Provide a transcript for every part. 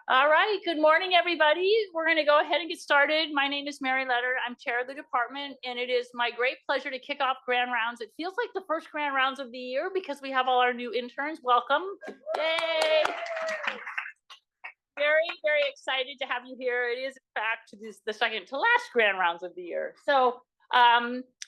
All right, good morning, everybody. We're going to go ahead and get started. My name is Mary Letter. I'm chair of the department, and it is my great pleasure to kick off Grand Rounds. It feels like the first Grand Rounds of the year because we have all our new interns. Welcome. Yay. Very, very excited to have you here. It is, in fact, the second to last Grand Rounds of the year. So,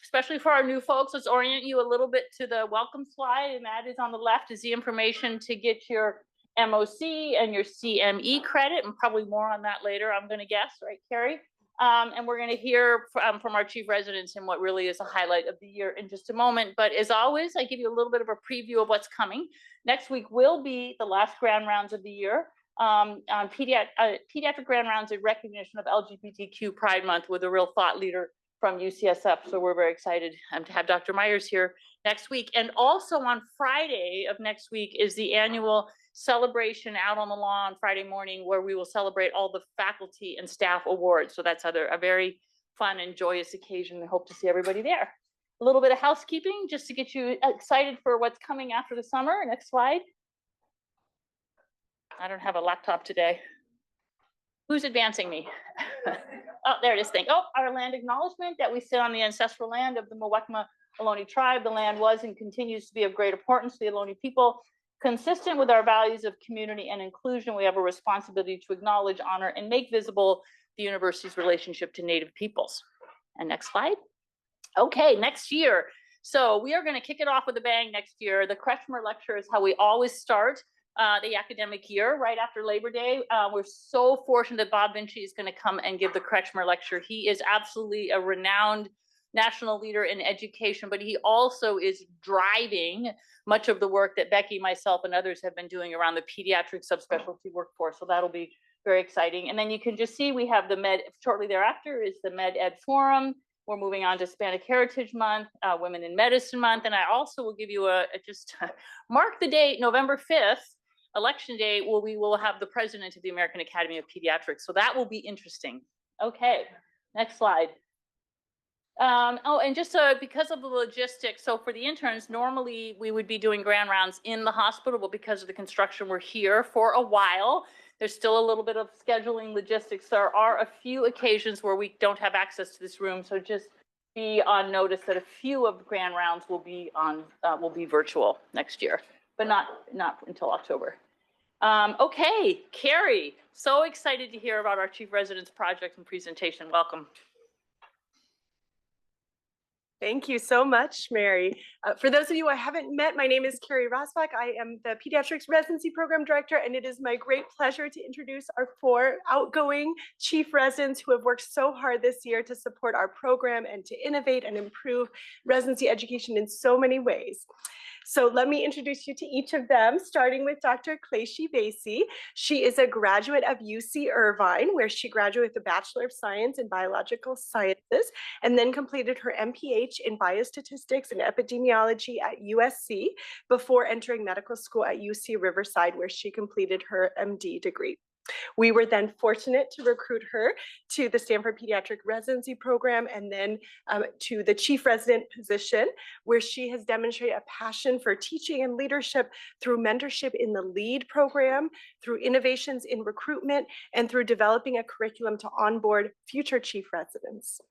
especially for our new folks, let's orient you a little bit to the welcome slide, and that is on the left is the information to get your MOC and your CME credit, and probably more on that later, I'm going to guess, right, Carrie? And we're going to hear from our chief residents and what really is a highlight of the year in just a moment. But as always, I give you a little bit of a preview of what's coming. Next week will be the last Grand Rounds of the year. On Pediatric Grand Rounds in recognition of LGBTQ Pride Month with a real thought leader from UCSF. So we're very excited to have Dr. Myers here next week. And also on Friday of next week is the annual celebration out on the lawn Friday morning, where we will celebrate all the faculty and staff awards. So that's a very fun and joyous occasion. We hope to see everybody there. A little bit of housekeeping just to get you excited for what's coming after the summer. Next slide. I don't have a laptop today. Who's advancing me? Oh, there it is. Our land acknowledgement that we sit on the ancestral land of the Muwekma Ohlone tribe. The land was and continues to be of great importance to the Ohlone people. Consistent with our values of community and inclusion, we have a responsibility to acknowledge, honor, and make visible the university's relationship to Native peoples. And next slide. Okay, next year. So we are going to kick it off with a bang next year. The Kretschmer Lecture is how we always start the academic year, right after Labor Day. We're so fortunate that Bob Vinci is going to come and give the Kretschmer Lecture. He is absolutely a renowned national leader in education, but he also is driving much of the work that Becky, myself, and others have been doing around the pediatric subspecialty workforce. So that'll be very exciting. And then you can just see we have the Med, shortly thereafter is the Med Ed Forum. We're moving on to Hispanic Heritage Month, Women in Medicine Month. And I also will give you just mark the date, November 5th, election day, where we will have the president of the American Academy of Pediatrics. So that will be interesting. Okay, next slide. And just because of the logistics, so for the interns, normally we would be doing Grand Rounds in the hospital, but because of the construction, we're here for a while. There's still a little bit of scheduling logistics. There are a few occasions where we don't have access to this room, so just be on notice that a few of the Grand Rounds will be virtual next year, but not until October. Okay, Carrie, so excited to hear about our Chief Residence project and presentation. Welcome. Thank you so much, Mary. For those of you I haven't met, my name is Carrie Rosbach. I am the Pediatrics Residency Program Director, and it is my great pleasure to introduce our 4 outgoing chief residents who have worked so hard this year to support our program and to innovate and improve residency education in so many ways. So let me introduce you to each of them, starting with Dr. Kleshie Baisie. She is a graduate of UC Irvine, where she graduated with a Bachelor of Science in Biological Sciences, and then completed her MPH in Biostatistics and Epidemiology at USC before entering medical school at UC Riverside, where she completed her MD degree. We were then fortunate to recruit her to the Stanford Pediatric Residency Program and then to the chief resident position, where she has demonstrated a passion for teaching and leadership through mentorship in the LEAD program, through innovations in recruitment, and through developing a curriculum to onboard future chief residents.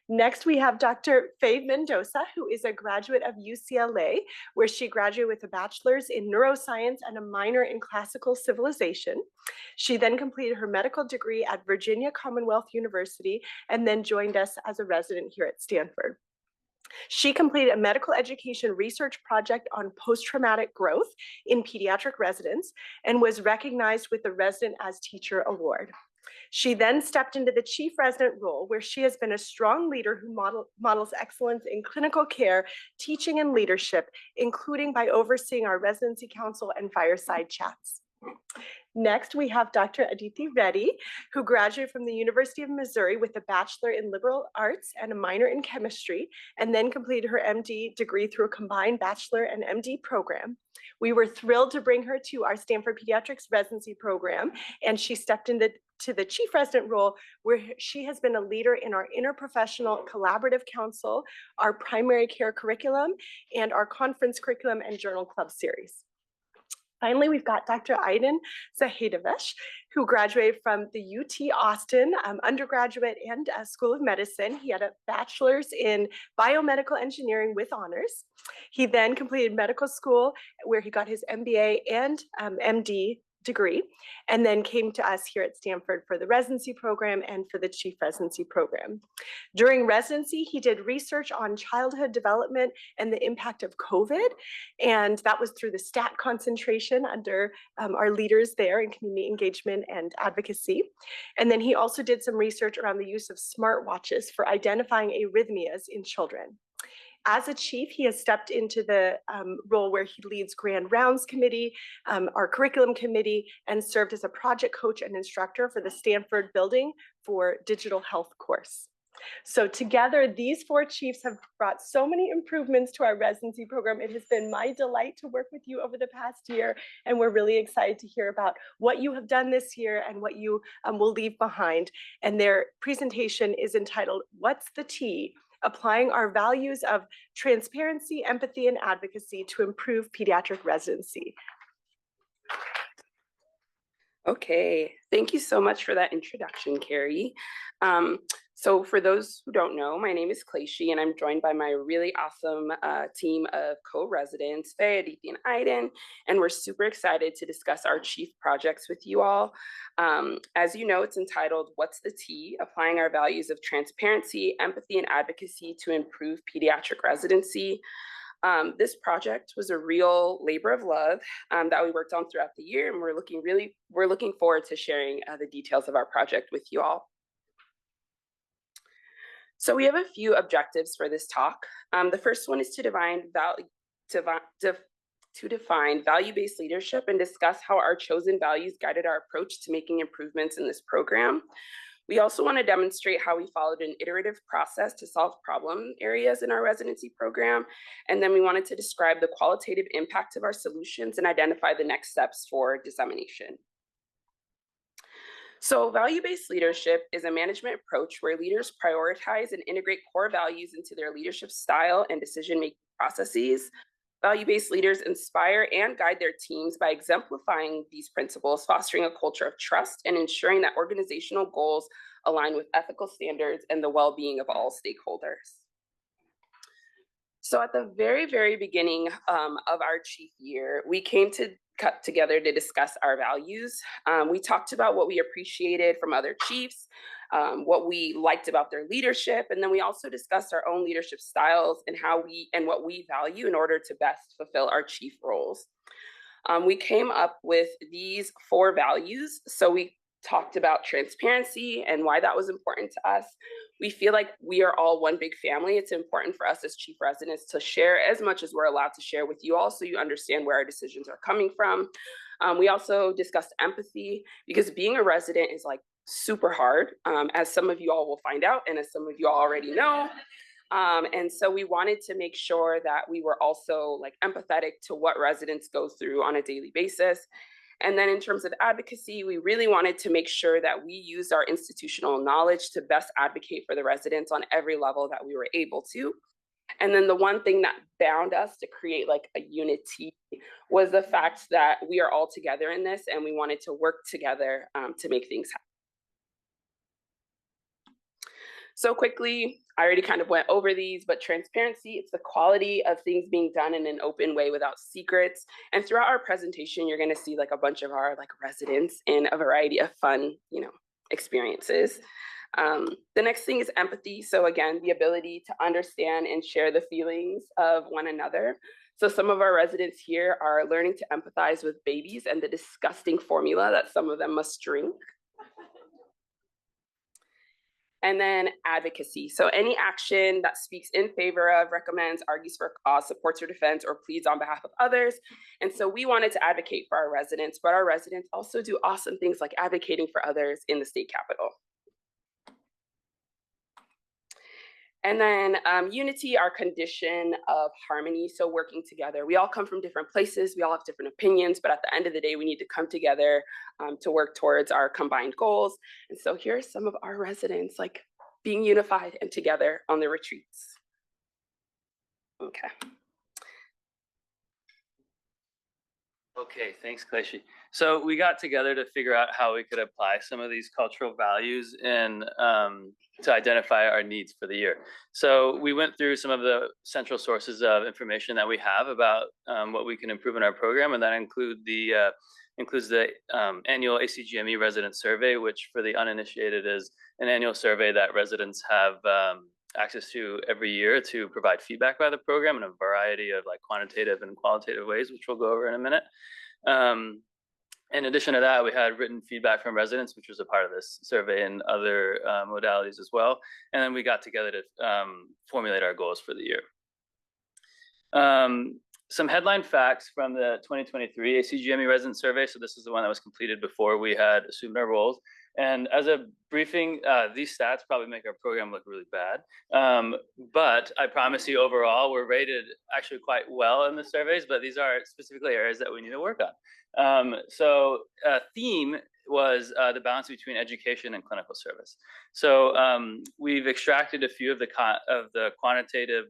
Next, we have Dr. Faye Mendoza, who is a graduate of UCLA, where she graduated with a bachelor's in neuroscience and a minor in classical civilization. She then completed her medical degree at Virginia Commonwealth University and then joined us as a resident here at Stanford. She completed a medical education research project on post-traumatic growth in pediatric residents and was recognized with the Resident as Teacher Award. She then stepped into the chief resident role, where she has been a strong leader who models excellence in clinical care, teaching, and leadership, including by overseeing our residency council and fireside chats. Next, we have Dr. Adithi Reddy, who graduated from the University of Missouri with a Bachelor in Liberal Arts and a minor in chemistry, and then completed her MD degree through a combined Bachelor and MD program. We were thrilled to bring her to our Stanford Pediatrics Residency Program, and she stepped into the chief resident role, where she has been a leader in our interprofessional collaborative council, our primary care curriculum, and our conference curriculum and journal club series. Finally, we've got Dr. Aydin Zahedivash, who graduated from the UT Austin undergraduate and School of Medicine. He had a bachelor's in biomedical engineering with honors. He then completed medical school where he got his MBA and MD degree, and then came to us here at Stanford for the residency program and for the chief residency program. During residency, he did research on childhood development and the impact of COVID, and that was through the STAT concentration under our leaders there in community engagement and advocacy. And then he also did some research around the use of smartwatches for identifying arrhythmias in children. As a chief, he has stepped into the role where he leads Grand Rounds Committee, our curriculum committee, and served as a project coach and instructor for the Stanford building for digital health course. So together, these four chiefs have brought so many improvements to our residency program. It has been my delight to work with you over the past year, and we're really excited to hear about what you have done this year and what you will leave behind. And their presentation is entitled, "What's the T? Applying our values of transparency, empathy, and advocacy to improve pediatric residency." Okay, thank you so much for that introduction, Carrie. So for those who don't know, my name is Kleshie, and I'm joined by my really awesome team of co-residents, Faye, Adithi, and Aydin, and we're super excited to discuss our chief projects with you all. As you know, it's entitled, "What's the T? Applying our values of transparency, empathy, and advocacy to improve pediatric residency." This project was a real labor of love that we worked on throughout the year, and we're looking forward to sharing the details of our project with you all. So we have a few objectives for this talk. The first one is to define value-based leadership and discuss how our chosen values guided our approach to making improvements in this program. We also want to demonstrate how we followed an iterative process to solve problem areas in our residency program. And then we wanted to describe the qualitative impact of our solutions and identify the next steps for dissemination. So value-based leadership is a management approach where leaders prioritize and integrate core values into their leadership style and decision-making processes. Value-based leaders inspire and guide their teams by exemplifying these principles, fostering a culture of trust and ensuring that organizational goals align with ethical standards and the well-being of all stakeholders. So at the very, very beginning of our chief year, we came together to discuss our values. We talked about what we appreciated from other chiefs, what we liked about their leadership, and then we also discussed our own leadership styles and what we value in order to best fulfill our chief roles. We came up with these 4 values. So we talked about transparency and why that was important to us. We feel like we are all one big family. It's important for us as chief residents to share as much as we're allowed to share with you all so you understand where our decisions are coming from. We also discussed empathy because being a resident is like super hard, as some of you all will find out and as some of you all already know. And so we wanted to make sure that we were also like empathetic to what residents go through on a daily basis. And then in terms of advocacy, we really wanted to make sure that we used our institutional knowledge to best advocate for the residents on every level that we were able to. And then the one thing that bound us to create like a unity was the fact that we are all together in this and we wanted to work together to make things happen. So quickly, I already kind of went over these, but transparency, it's the quality of things being done in an open way without secrets. And throughout our presentation, you're gonna see like a bunch of our like residents in a variety of fun, experiences. The next thing is empathy. So again, the ability to understand and share the feelings of one another. So some of our residents here are learning to empathize with babies and the disgusting formula that some of them must drink. And then advocacy. So any action that speaks in favor of, recommends, argues for a cause, supports or defends, or pleads on behalf of others. And so we wanted to advocate for our residents, but our residents also do awesome things like advocating for others in the state capitol. And then unity, our condition of harmony, so working together. We all come from different places, we all have different opinions, but at the end of the day, we need to come together to work towards our combined goals. And so here are some of our residents like being unified and together on the retreats. Okay. Okay, thanks, Kleshie. So we got together to figure out how we could apply some of these cultural values in to identify our needs for the year. So we went through some of the central sources of information that we have about what we can improve in our program, and that includes the annual ACGME resident survey, which for the uninitiated is an annual survey that residents have access to every year to provide feedback about the program in a variety of like quantitative and qualitative ways, which we'll go over in a minute. In addition to that, we had written feedback from residents, which was a part of this survey, and other modalities as well. And then we got together to formulate our goals for the year. Some headline facts from the 2023 ACGME resident survey. So this is the one that was completed before we had assumed our roles. And as a briefing, these stats probably make our program look really bad. But I promise you overall, we're rated actually quite well in the surveys, but these are specifically areas that we need to work on. So a theme was the balance between education and clinical service. So we've extracted a few of the quantitative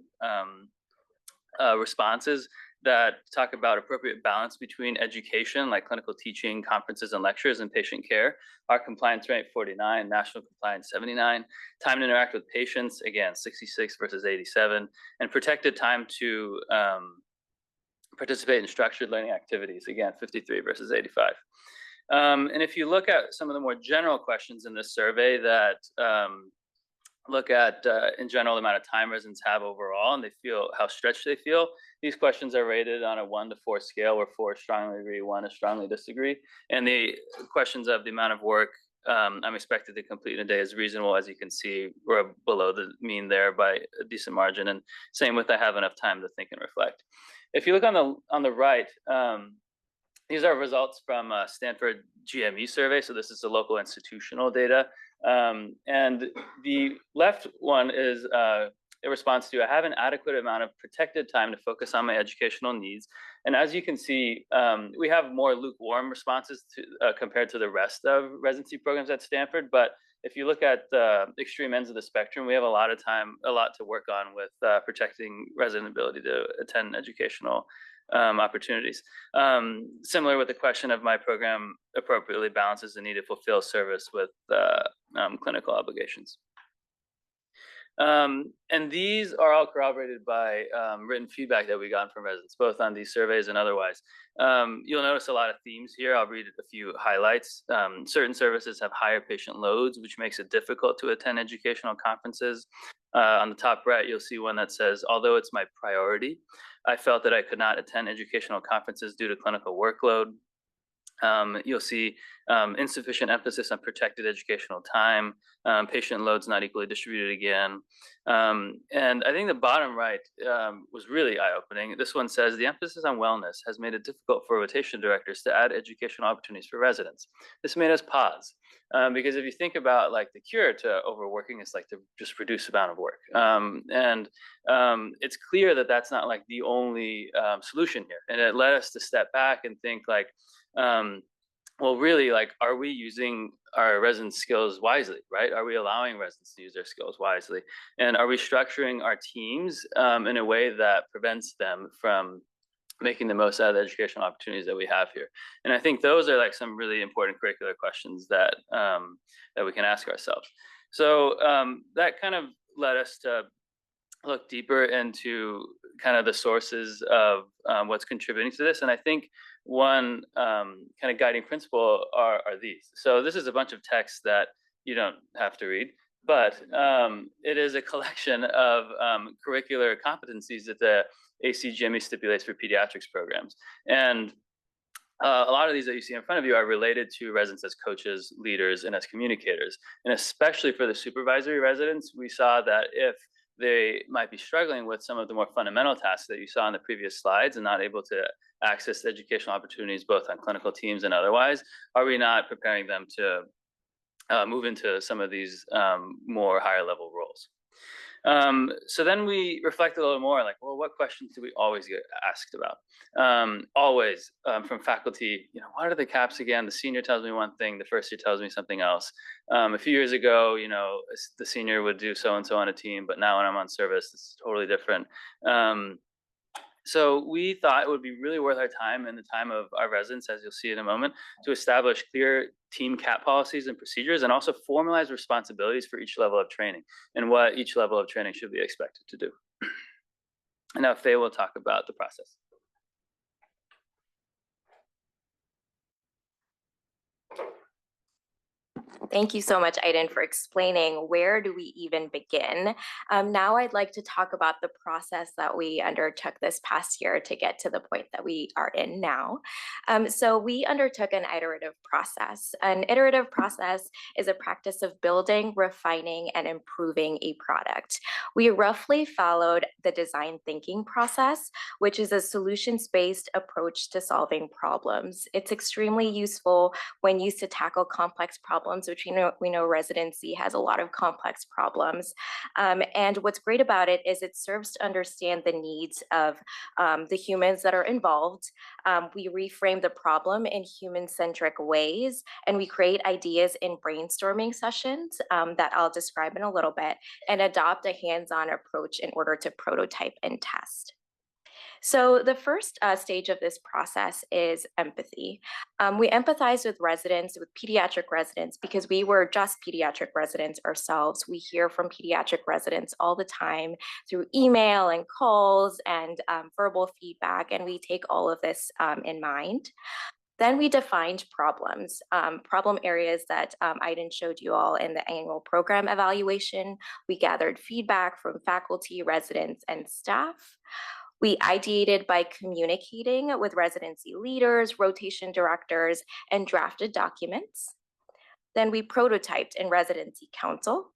responses that talk about appropriate balance between education, like clinical teaching, conferences and lectures, and patient care. Our compliance rate, 49, national compliance, 79. Time to interact with patients, again, 66 versus 87. And protected time to participate in structured learning activities, again, 53 versus 85. And if you look at some of the more general questions in this survey that look at, in general, the amount of time residents have overall, and they feel how stretched they feel. These questions are rated on a 1 to 4 scale, where 4 is strongly agree, 1 is strongly disagree. And the questions of the amount of work I'm expected to complete in a day is reasonable. As you can see, we're below the mean there by a decent margin. And same with I have enough time to think and reflect. If you look on the right, these are results from Stanford GME survey. So this is the local institutional data. And the left one is a response to, I have an adequate amount of protected time to focus on my educational needs. And as you can see, we have more lukewarm responses compared to the rest of residency programs at Stanford. But if you look at the extreme ends of the spectrum, we have a lot to work on with protecting resident ability to attend educational opportunities. Similar with the question of my program appropriately balances the need to fulfill service with clinical obligations. And these are all corroborated by written feedback that we got from residents, both on these surveys and otherwise. You'll notice a lot of themes here. I'll read a few highlights. Certain services have higher patient loads, which makes it difficult to attend educational conferences. On the top right, you'll see one that says, although it's my priority, I felt that I could not attend educational conferences due to clinical workload. You'll see insufficient emphasis on protected educational time, patient loads not equally distributed again. And I think the bottom right was really eye-opening. This one says, the emphasis on wellness has made it difficult for rotation directors to add educational opportunities for residents. This made us pause. Because if you think about like the cure to overworking is like to just reduce the amount of work. And it's clear that that's not like the only solution here. And it led us to step back and think like, well, really, like, are we using our residents' skills wisely, right? Are we allowing residents to use their skills wisely? And are we structuring our teams in a way that prevents them from making the most out of the educational opportunities that we have here? And I think those are like some really important curricular questions that that we can ask ourselves. So that kind of led us to look deeper into kind of the sources of what's contributing to this. And I think one kind of guiding principle are these. So this is a bunch of text that you don't have to read, but it is a collection of curricular competencies that the ACGME stipulates for pediatrics programs. And a lot of these that you see in front of you are related to residents as coaches, leaders, and as communicators. And especially for the supervisory residents, we saw that if they might be struggling with some of the more fundamental tasks that you saw in the previous slides and not able to access educational opportunities both on clinical teams and otherwise, are we not preparing them to move into some of these more higher level roles? So then we reflect a little more like, well, what questions do we always get asked about? Always from faculty, you know, what are the caps again? The senior tells me one thing, the first year tells me something else. A few years ago, you know, the senior would do so-and-so on a team, but now when I'm on service, it's totally different. So we thought it would be really worth our time and the time of our residents, as you'll see in a moment, to establish clear team CAP policies and procedures, and also formalize responsibilities for each level of training and what each level of training should be expected to do. And now Faye will talk about the process. Thank you so much, Aydin, for explaining where do we even begin. Now I'd like to talk about the process that we undertook this past year to get to the point that we are in now. So we undertook an iterative process. An iterative process is a practice of building, refining, and improving a product. We roughly followed the design thinking process, which is a solutions-based approach to solving problems. It's extremely useful when used to tackle complex problems, which we know residency has a lot of complex problems. And what's great about it is it serves to understand the needs of the humans that are involved. We reframe the problem in human-centric ways, and we create ideas in brainstorming sessions that I'll describe in a little bit, and adopt a hands-on approach in order to prototype and test. So the first stage of this process is empathy. We empathize with residents, with pediatric residents, because we were just pediatric residents ourselves. We hear from pediatric residents all the time through email and calls and verbal feedback, and we take all of this in mind. Then we defined problems, problem areas that Aydin showed you all in the annual program evaluation. We gathered feedback from faculty, residents, and staff. We ideated by communicating with residency leaders, rotation directors, and drafted documents. Then we prototyped in residency council,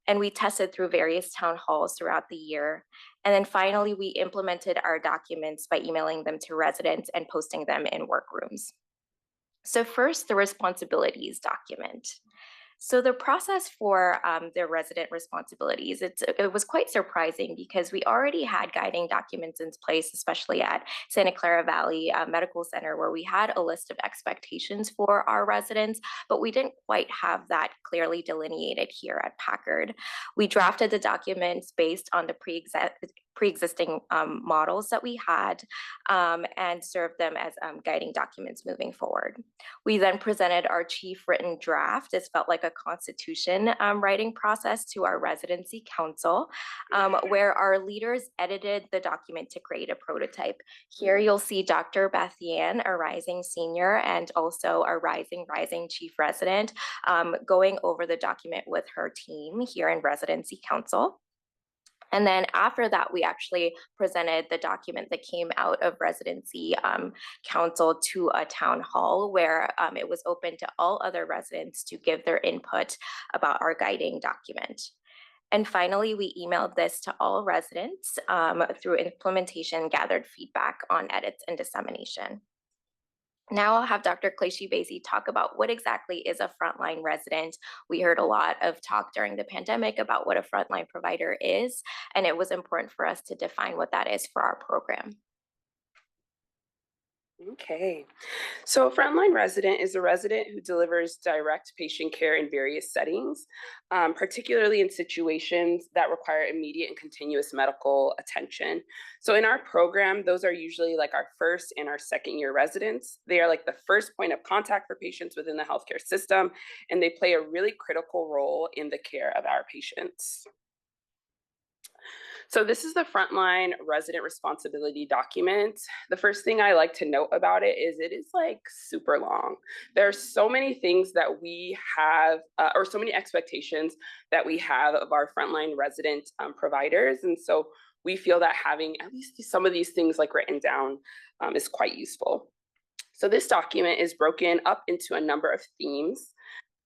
and we tested through various town halls throughout the year. And then finally, we implemented our documents by emailing them to residents and posting them in workrooms. So first, the responsibilities document. So the process for the resident responsibilities, it was quite surprising because we already had guiding documents in place, especially at Santa Clara Valley Medical Center, where we had a list of expectations for our residents, but we didn't quite have that clearly delineated here at Packard. We drafted the documents based on the pre-existing models that we had and served them as guiding documents moving forward. We then presented our chief written draft. This felt like a constitution writing process to our residency council, where our leaders edited the document to create a prototype. Here you'll see Dr. Beth Yan, a rising senior and also a rising chief resident, going over the document with her team here in residency council. And then after that, we actually presented the document that came out of residency council to a town hall where it was open to all other residents to give their input about our guiding document. And finally, we emailed this to all residents through implementation, gathered feedback on edits and dissemination. Now I'll have Dr. Kleshie Baisie talk about what exactly is a frontline resident. We heard a lot of talk during the pandemic about what a frontline provider is, and it was important for us to define what that is for our program. Okay, so a frontline resident is a resident who delivers direct patient care in various settings, particularly in situations that require immediate and continuous medical attention. So in our program, those are usually like our first and our second year residents. They are like the first point of contact for patients within the healthcare system, and they play a really critical role in the care of our patients. So this is the frontline resident responsibility document. The first thing I like to note about it is like super long. There are so many things that we have, or so many expectations that we have of our frontline resident providers. And so we feel that having at least some of these things like written down is quite useful. So this document is broken up into a number of themes.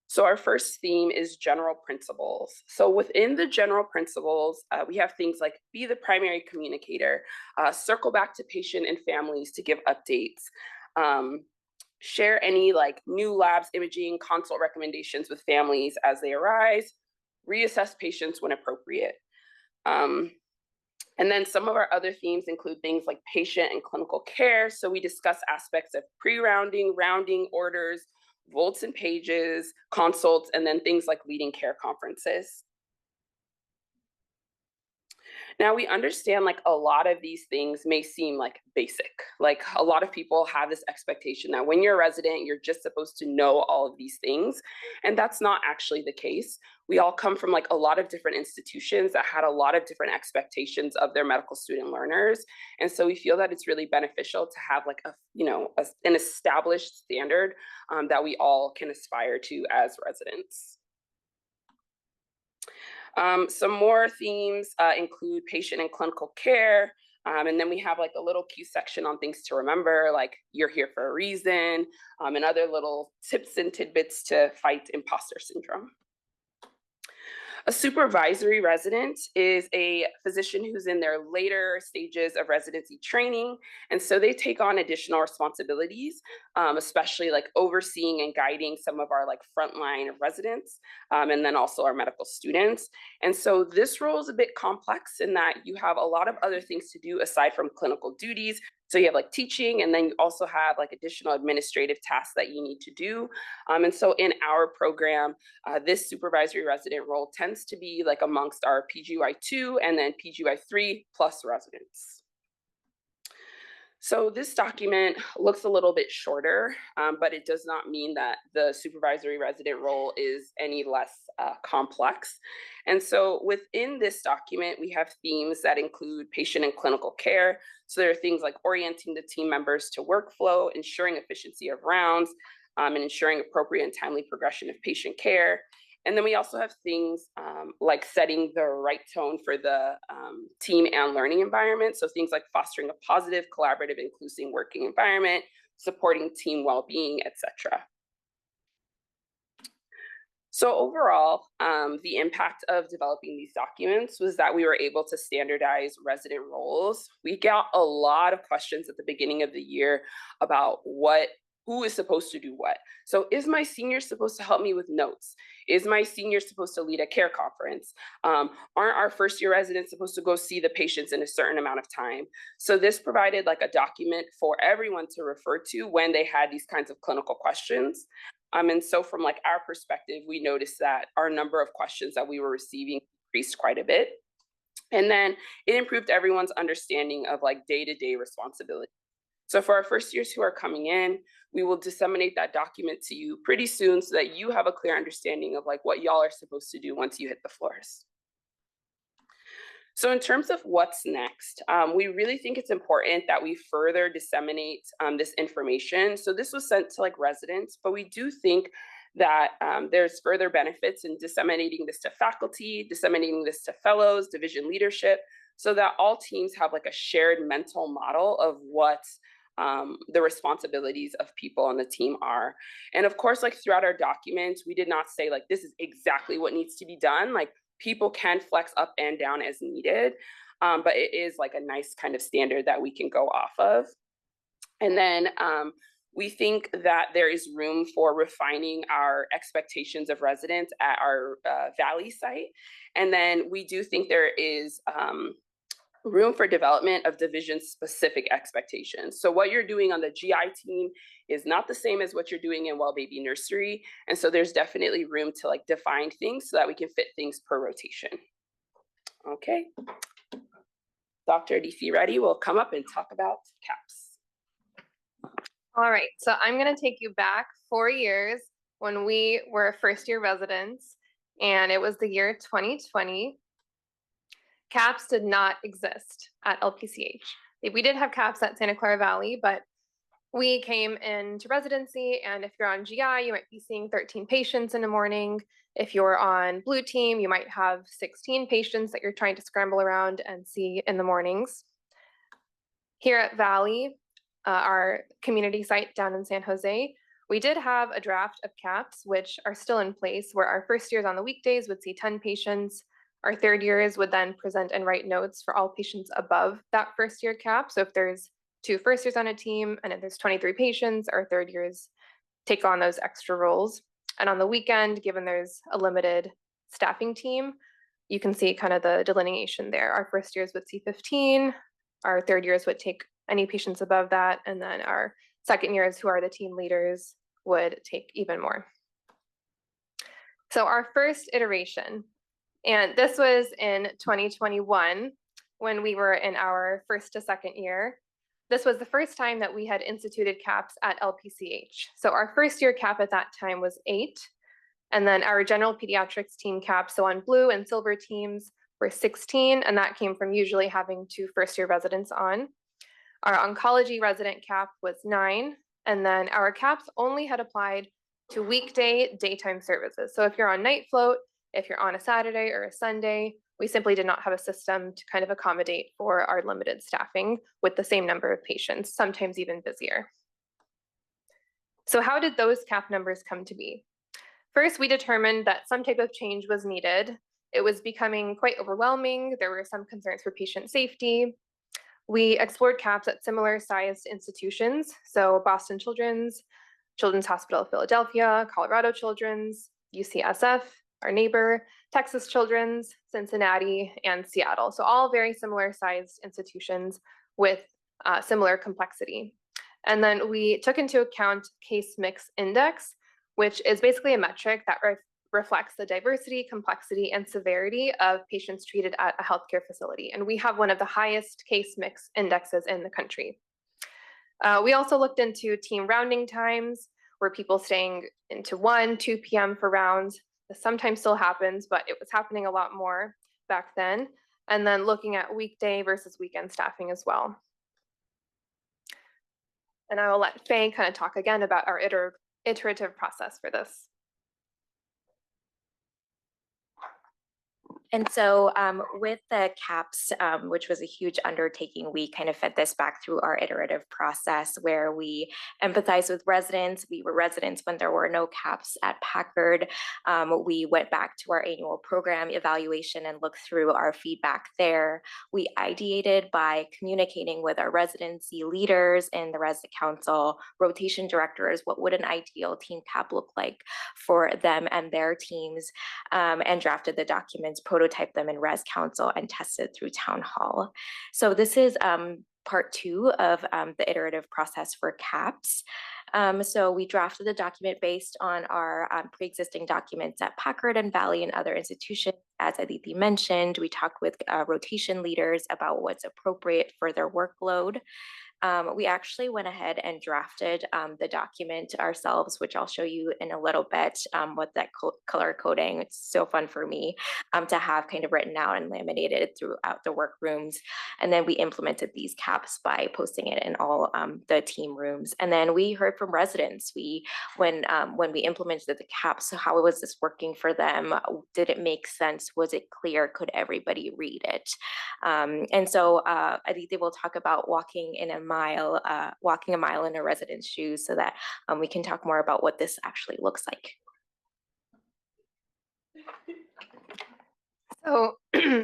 So our first theme is general principles. So within the general principles, we have things like be the primary communicator, circle back to patient and families to give updates, share any like new labs, imaging, consult recommendations with families as they arise, reassess patients when appropriate. And then some of our other themes include things like patient and clinical care. So we discuss aspects of pre-rounding, rounding orders, volts and pages, consults, and then things like leading care conferences. Now we understand like a lot of these things may seem like basic. Like a lot of people have this expectation that when you're a resident, you're just supposed to know all of these things. And that's not actually the case. We all come from like a lot of different institutions that had a lot of different expectations of their medical student learners. And so we feel that it's really beneficial to have like an established standard that we all can aspire to as residents. Some more themes include patient and clinical care. And then we have like a little Q section on things to remember, like you're here for a reason, and other little tips and tidbits to fight imposter syndrome. A supervisory resident is a physician who's in their later stages of residency training. And so they take on additional responsibilities, especially like overseeing and guiding some of our like frontline residents, and then also our medical students. And so this role is a bit complex in that you have a lot of other things to do aside from clinical duties. So you have like teaching, and then you also have like additional administrative tasks that you need to do. And so in our program, this supervisory resident role tends to be like amongst our PGY2 and then PGY3 plus residents. So this document looks a little bit shorter, but it does not mean that the supervisory resident role is any less complex. And so within this document, we have themes that include patient and clinical care. So there are things like orienting the team members to workflow, ensuring efficiency of rounds, and ensuring appropriate and timely progression of patient care. And then we also have things like setting the right tone for the team and learning environment. So things like fostering a positive, collaborative, inclusive working environment, supporting team well-being, etc. So overall, the impact of developing these documents was that we were able to standardize resident roles. We got a lot of questions at the beginning of the year about who is supposed to do what. So is my senior supposed to help me with notes? Is my senior supposed to lead a care conference? Aren't our first year residents supposed to go see the patients in a certain amount of time? So this provided like a document for everyone to refer to when they had these kinds of clinical questions. And so from like our perspective, we noticed that our number of questions that we were receiving increased quite a bit. And then it improved everyone's understanding of like day-to-day responsibility. So for our first years who are coming in, we will disseminate that document to you pretty soon so that you have a clear understanding of like what y'all are supposed to do once you hit the floors. So in terms of what's next, we really think it's important that we further disseminate this information. So this was sent to like residents, but we do think that there's further benefits in disseminating this to faculty, disseminating this to fellows, division leadership, so that all teams have like a shared mental model of what the responsibilities of people on the team are. And of course, like throughout our documents, we did not say like, this is exactly what needs to be done. Like people can flex up and down as needed, but it is like a nice kind of standard that we can go off of. And then we think that there is room for refining our expectations of residents at our Valley site. And then we do think there is room for development of division-specific expectations. So what you're doing on the GI team is not the same as what you're doing in Well Baby Nursery. And so there's definitely room to like define things so that we can fit things per rotation. Okay. Dr. Adithi Reddy will come up and talk about CAPS. All right, so I'm gonna take you back 4 years when we were first-year residents, and it was the year 2020. CAPS did not exist at LPCH. We did have CAPS at Santa Clara Valley, but we came into residency, and if you're on GI, you might be seeing 13 patients in the morning. If you're on Blue Team, you might have 16 patients that you're trying to scramble around and see in the mornings. Here at Valley, our community site down in San Jose, we did have a draft of CAPS, which are still in place, where our first years on the weekdays would see 10 patients. Our third years would then present and write notes for all patients above that first year cap. So if there's 2 first years on a team and if there's 23 patients, our third years take on those extra roles. And on the weekend, given there's a limited staffing team, you can see kind of the delineation there. Our first years would see 15, our third years would take any patients above that, and then our second years, who are the team leaders, would take even more. So our first iteration, and this was in 2021, when we were in our first to second year. This was the first time that we had instituted caps at LPCH. So our first year cap at that time was 8. And then our general pediatrics team cap, so on blue and silver teams, were 16. And that came from usually having 2 first-year residents on. Our oncology resident cap was 9. And then our caps only had applied to weekday daytime services. So if you're on night float, if you're on a Saturday or a Sunday, we simply did not have a system to kind of accommodate for our limited staffing with the same number of patients, sometimes even busier. So how did those cap numbers come to be? First, we determined that some type of change was needed. It was becoming quite overwhelming. There were some concerns for patient safety. We explored caps at similar sized institutions. So Boston Children's, Children's Hospital of Philadelphia, Colorado Children's, UCSF, our neighbor, Texas Children's, Cincinnati, and Seattle. So all very similar sized institutions with similar complexity. And then we took into account case mix index, which is basically a metric that reflects the diversity, complexity, and severity of patients treated at a healthcare facility. And we have one of the highest case mix indexes in the country. We also looked into team rounding times, where people staying into 1, 2 p.m. for rounds. This sometimes still happens, but it was happening a lot more back then. And then looking at weekday versus weekend staffing as well. And I will let Faye kind of talk again about our iterative process for this. And so with the caps, which was a huge undertaking, we kind of fed this back through our iterative process where we empathized with residents. We were residents when there were no caps at Packard. We went back to our annual program evaluation and looked through our feedback there. We ideated by communicating with our residency leaders and the resident council, rotation directors, what would an ideal team cap look like for them and their teams, and drafted the documents, prototype them in Res Council, and tested through Town Hall. So this is part 2 of the iterative process for CAPS. So we drafted the document based on our pre-existing documents at Packard and Valley and other institutions. As Adithi mentioned, we talked with rotation leaders about what's appropriate for their workload. We actually went ahead and drafted the document ourselves, which I'll show you in a little bit with that color coding. It's so fun for me to have kind of written out and laminated throughout the workrooms. And then we implemented these caps by posting it in all the team rooms. And then we heard from residents. When we implemented the caps, so how was this working for them? Did it make sense? Was it clear? Could everybody read it? And so Adithi will talk about walking a mile in a resident's shoes so that we can talk more about what this actually looks like. So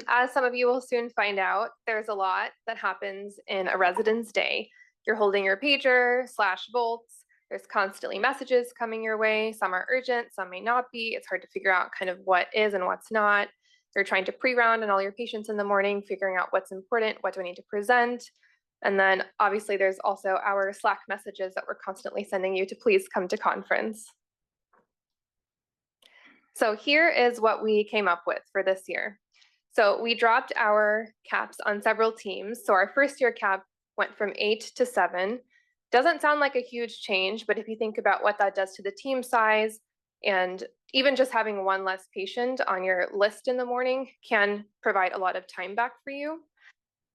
as some of you will soon find out, there's a lot that happens in a resident's day. You're holding your pager / volts. There's constantly messages coming your way. Some are urgent, some may not be. It's hard to figure out kind of what is and what's not. You're trying to pre-round on all your patients in the morning, figuring out what's important, what do I need to present. And then obviously there's also our Slack messages that we're constantly sending you to please come to conference. So here is what we came up with for this year. So we dropped our caps on several teams. So our first year cap went from 8 to 7. Doesn't sound like a huge change, but if you think about what that does to the team size, and even just having one less patient on your list in the morning can provide a lot of time back for you.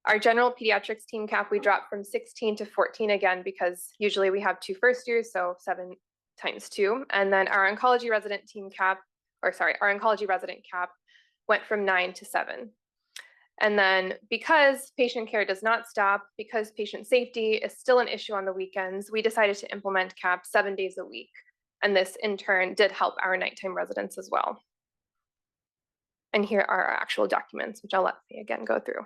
Our general pediatrics team cap, we dropped from 16 to 14 again, because usually we have 2 first years, so 7 times 2. And then our oncology resident team cap, our oncology resident cap went from 9 to 7. And then because patient care does not stop, because patient safety is still an issue on the weekends, we decided to implement cap 7 days a week. And this in turn did help our nighttime residents as well. And here are our actual documents, which I'll let Faye again go through.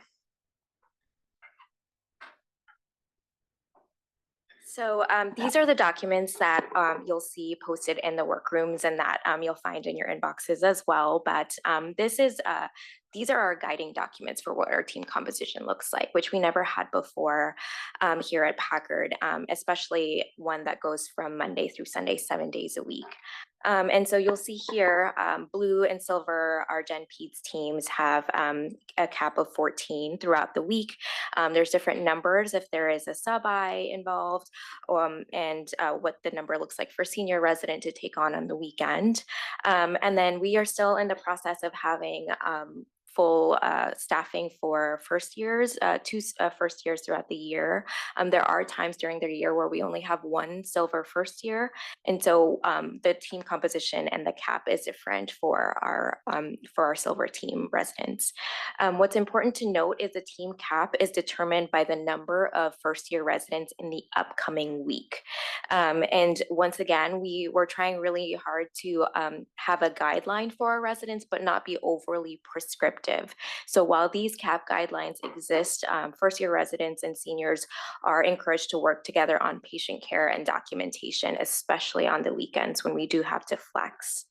So these are the documents that you'll see posted in the workrooms and that you'll find in your inboxes as well. But this is these are our guiding documents for what our team composition looks like, which we never had before here at Packard, especially one that goes from Monday through Sunday, 7 days a week. And so you'll see here, blue and silver, our Gen Peds teams have a cap of 14 throughout the week. There's different numbers if there is a sub-I involved, and what the number looks like for senior resident to take on the weekend. And then we are still in the process of having full staffing for first years, two first years throughout the year. There are times during the year where we only have one silver first year. And so the team composition and the cap is different for our silver team residents. What's important to note is the team cap is determined by the number of first year residents in the upcoming week. And once again, we were trying really hard to have a guideline for our residents, but not be overly prescriptive. So while these cap guidelines exist, first year residents and seniors are encouraged to work together on patient care and documentation, especially on the weekends when we do have to flex.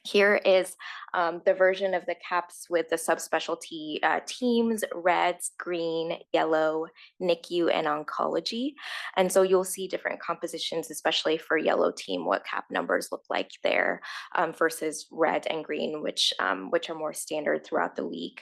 Here is the version of the caps with the subspecialty teams: reds, green, yellow, NICU, and oncology. And so you'll see different compositions, especially for yellow team, what cap numbers look like there versus red and green, which are more standard throughout the week.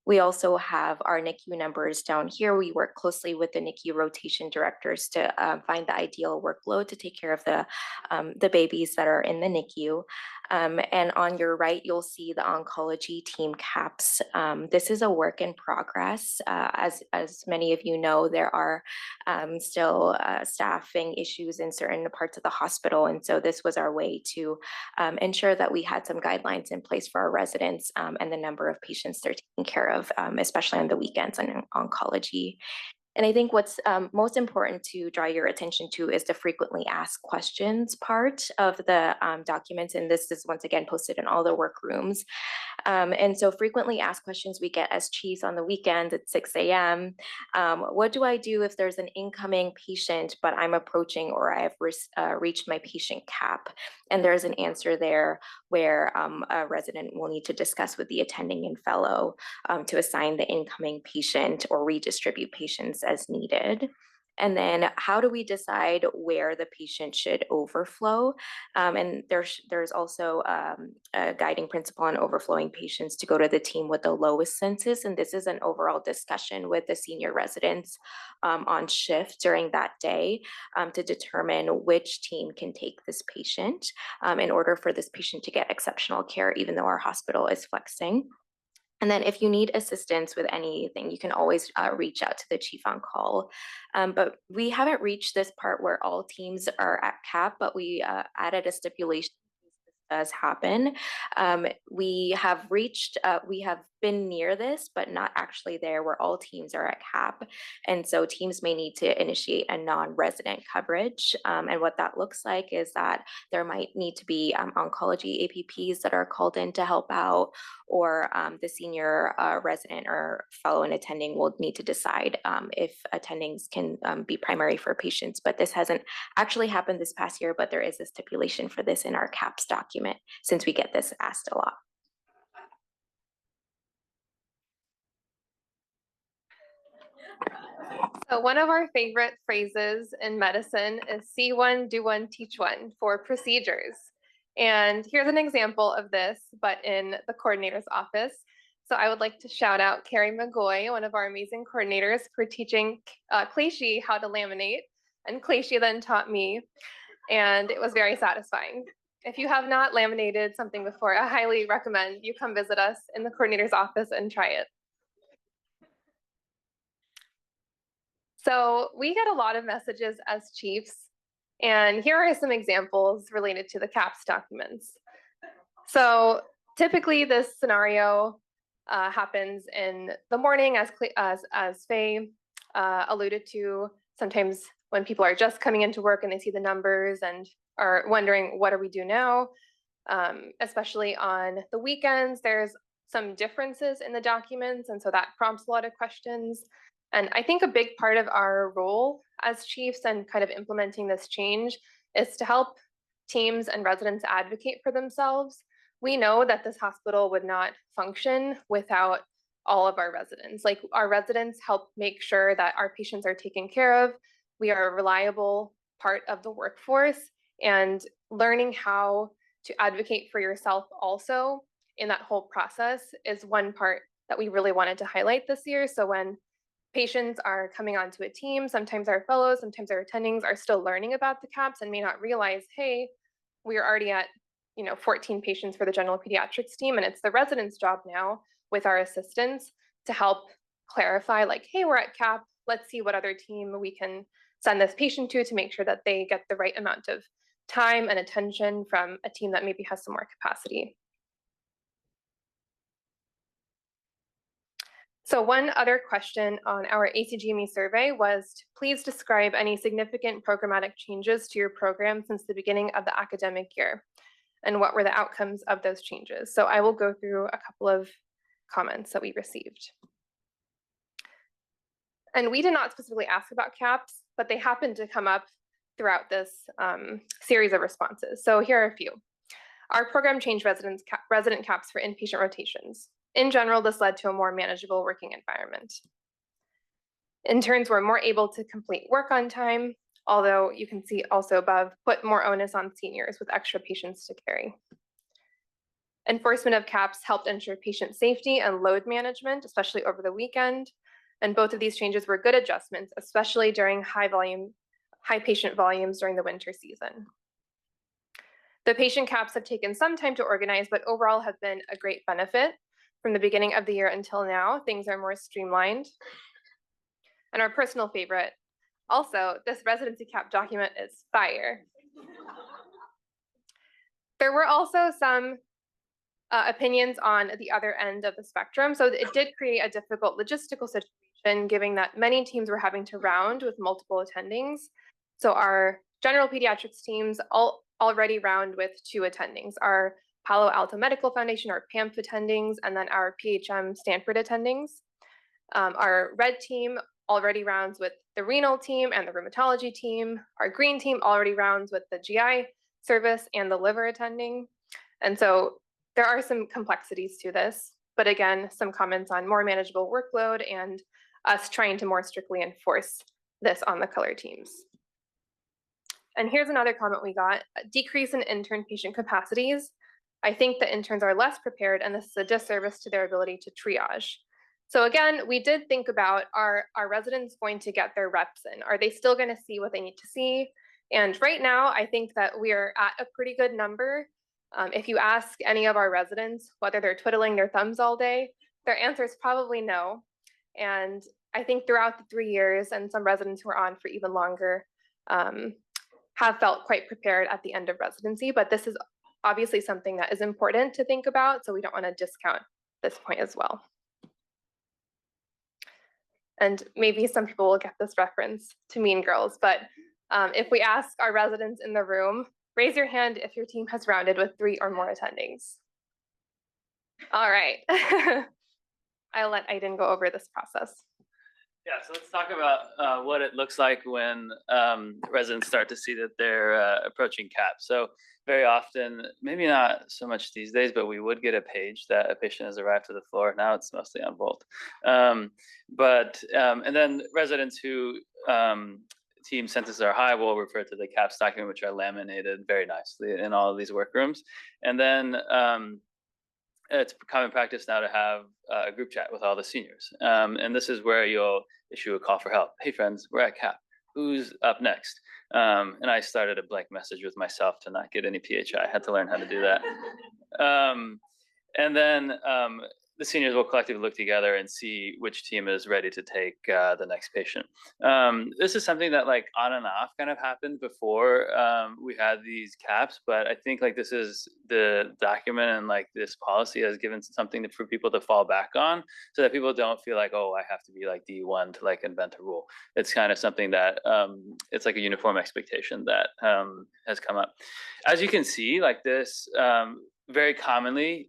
We also have our NICU numbers down here. We work closely with the NICU rotation directors to find the ideal workload to take care of the babies that are in the NICU. And on your right, you'll see the oncology team caps. This is a work in progress. As many of you know, there are still staffing issues in certain parts of the hospital. And so this was our way to ensure that we had some guidelines in place for our residents and the number of patients they're taking care of, especially on the weekends and oncology. And I think what's most important to draw your attention to is the frequently asked questions part of the documents. And this is once again posted in all the workrooms. And so frequently asked questions we get as chiefs on the weekends at 6 a.m. What do I do if there's an incoming patient, but I'm approaching or I have reached my patient cap? And there's an answer there where a resident will need to discuss with the attending and fellow to assign the incoming patient or redistribute patients as needed. And then how do we decide where the patient should overflow? And there's also a guiding principle on overflowing patients to go to the team with the lowest census. And this is an overall discussion with the senior residents on shift during that day to determine which team can take this patient in order for this patient to get exceptional care, even though our hospital is flexing. And then if you need assistance with anything, you can always reach out to the chief on call. But we haven't reached this part where all teams are at cap, but we added a stipulation does happen. We have been near this, but not actually there where all teams are at cap. And so teams may need to initiate a non-resident coverage. And what that looks like is that there might need to be oncology APPs that are called in to help out, or the senior resident or fellow and attending will need to decide if attendings can be primary for patients. But this hasn't actually happened this past year, but there is a stipulation for this in our CAPS document since we get this asked a lot. So one of our favorite phrases in medicine is see one, do one, teach one for procedures. And here's an example of this, but in the coordinator's office. So I would like to shout out Carrie McGoy, one of our amazing coordinators, for teaching Kleshie how to laminate. And Kleshie then taught me, and it was very satisfying. If you have not laminated something before, I highly recommend you come visit us in the coordinator's office and try it. So we get a lot of messages as chiefs, and here are some examples related to the CAPS documents. So typically this scenario happens in the morning, as Faye alluded to. Sometimes when people are just coming into work and they see the numbers and are wondering, what do we do now? Especially on the weekends, there's some differences in the documents, and so that prompts a lot of questions. And I think a big part of our role as chiefs and kind of implementing this change is to help teams and residents advocate for themselves we know that this hospital would not function without all of our residents. Like, our residents help make sure that our patients are taken care of. We are a reliable part of the workforce, and learning how to advocate for yourself also in that whole process is one part that we really wanted to highlight this year. So when patients are coming onto a team, sometimes our fellows, sometimes our attendings are still learning about the CAPS and may not realize, hey, we're already at 14 patients for the general pediatrics team, and it's the residents' job now with our assistants to help clarify, like, hey, we're at CAP, let's see what other team we can send this patient to make sure that they get the right amount of time and attention from a team that maybe has some more capacity. So one other question on our ACGME survey was to please describe any significant programmatic changes to your program since the beginning of the academic year, and what were the outcomes of those changes. So I will go through a couple of comments that we received. And we did not specifically ask about CAPS, but they happened to come up throughout this series of responses. So here are a few. Our program changed resident CAPS for inpatient rotations. In general, this led to a more manageable working environment. Interns were more able to complete work on time, although you can see also above, put more onus on seniors with extra patients to carry. Enforcement of CAPS helped ensure patient safety and load management, especially over the weekend. And both of these changes were good adjustments, especially during high patient volumes during the winter season. The patient CAPS have taken some time to organize, but overall have been a great benefit. From the beginning of the year until now, things are more streamlined. And our personal favorite, also, this residency CAP document is fire. There were also some opinions on the other end of the spectrum. So it did create a difficult logistical situation, given that many teams were having to round with multiple attendings. So our general pediatrics teams already round with 2 attendings. Our Palo Alto Medical Foundation, our PAMF attendings, and then our PHM Stanford attendings. Our red team already rounds with the renal team and the rheumatology team. Our green team already rounds with the GI service and the liver attending. And so there are some complexities to this, but again, some comments on more manageable workload and us trying to more strictly enforce this on the color teams. And here's another comment we got: a decrease in intern patient capacities. I think the interns are less prepared, and this is a disservice to their ability to triage. So again, we did think about, are residents going to get their reps in? Are they still going to see what they need to see? And right now, I think that we are at a pretty good number. If you ask any of our residents whether they're twiddling their thumbs all day, their answer is probably no. And I think throughout the 3 years, and some residents who are on for even longer, have felt quite prepared at the end of residency, but this is obviously something that is important to think about, so we don't want to discount this point as well. And maybe some people will get this reference to Mean Girls, but if we ask our residents in the room, raise your hand if your team has rounded with 3 or more attendings. All right. I'll let Aydin go over this process. Yeah, so let's talk about what it looks like when residents start to see that they're approaching CAP. So very often, maybe not so much these days, but we would get a page that a patient has arrived to the floor. Now it's mostly on Volt. And then residents who team census are high will refer to the CAPS document, which are laminated very nicely in all of these workrooms. And then it's common practice now to have a group chat with all the seniors. And this is where you'll issue a call for help. Hey friends, we're at CAP. Who's up next? And I started a blank message with myself to not get any PHI. I had to learn how to do that. And then the seniors will collectively look together and see which team is ready to take the next patient. This is something that like on and off kind of happened before we had these CAPs, but I think like this is the document and like this policy has given something for people to fall back on so that people don't feel like, oh, I have to be like D1 to like invent a rule. It's kind of something that it's like a uniform expectation that has come up. As you can see, like this very commonly